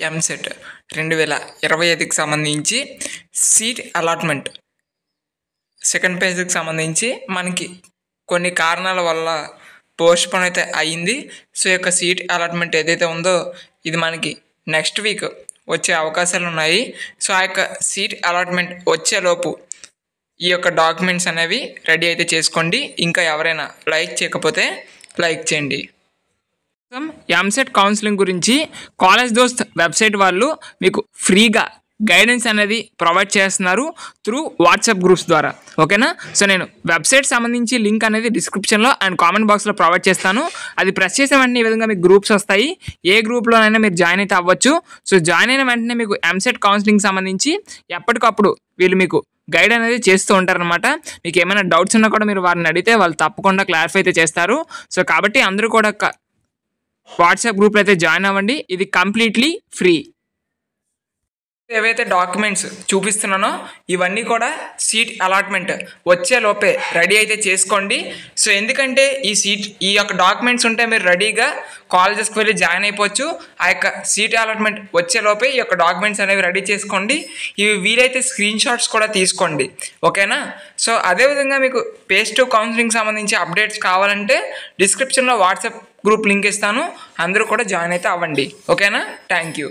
ఎంసెట్ 2025కి సంబంధించి seat allotment second పేజ్కి సంబంధించి మనకి కొన్ని కారణాల వల్ల పోస్ట్పోన్ అయితే అయ్యింది. సో ఈ యొక్క సీట్ అలాట్మెంట్ ఏదైతే ఉందో ఇది మనకి నెక్స్ట్ వీక్ వచ్చే అవకాశాలు ఉన్నాయి. సో ఆ యొక్క సీట్ అలాట్మెంట్ వచ్చేలోపు ఈ యొక్క డాక్యుమెంట్స్ అనేవి రెడీ అయితే చేసుకోండి. ఇంకా ఎవరైనా లైక్ చేయకపోతే లైక్ చేయండి. ఎంసెట్ కౌన్సిలింగ్ గురించి కాలేజ్ దోస్త్ వెబ్సైట్ వాళ్ళు మీకు ఫ్రీగా గైడెన్స్ అనేది ప్రొవైడ్ చేస్తున్నారు త్రూ వాట్సాప్ గ్రూప్స్ ద్వారా. ఓకేనా? సో నేను వెబ్సైట్ సంబంధించి లింక్ అనేది డిస్క్రిప్షన్లో అండ్ కామెంట్ బాక్స్లో ప్రొవైడ్ చేస్తాను. అది ప్రెస్ చేసిన వెంటనే ఈ విధంగా మీకు గ్రూప్స్ వస్తాయి. ఏ గ్రూప్లోనైనా మీరు జాయిన్ అయితే అవ్వచ్చు. సో జాయిన్ అయిన వెంటనే మీకు ఎంసెట్ కౌన్సిలింగ్ సంబంధించి ఎప్పటికప్పుడు వీళ్ళు మీకు గైడ్ అనేది చేస్తూ ఉంటారనమాట. మీకు ఏమైనా డౌట్స్ ఉన్నా కూడా మీరు వారిని అడిగితే వాళ్ళు తప్పకుండా క్లారిఫై అయితే చేస్తారు. సో కాబట్టి అందరూ కూడా వాట్సాప్ గ్రూప్లో అయితే జాయిన్ అవ్వండి. ఇది కంప్లీట్లీ ఫ్రీ. ఏవైతే డాక్యుమెంట్స్ చూపిస్తున్నానో ఇవన్నీ కూడా సీట్ అలాట్మెంట్ వచ్చేలోపే రెడీ అయితే చేసుకోండి. సో ఎందుకంటే ఈ యొక్క డాక్యుమెంట్స్ ఉంటే మీరు రెడీగా కాలేజెస్కి వెళ్ళి జాయిన్ అయిపోవచ్చు. ఆ యొక్క సీట్ అలాట్మెంట్ వచ్చేలోపే ఈ యొక్క డాక్యుమెంట్స్ అనేవి రెడీ చేసుకోండి. ఇవి వీలైతే స్క్రీన్ షాట్స్ కూడా తీసుకోండి. ఓకేనా? సో అదేవిధంగా మీకు పేజ్ 2 కౌన్సిలింగ్ సంబంధించి అప్డేట్స్ కావాలంటే డిస్క్రిప్షన్లో వాట్సాప్ గ్రూప్ లింక్ ఇస్తాను. అందరూ కూడా జాయిన్ అయితే అవ్వండి. ఓకేనా? Thank you.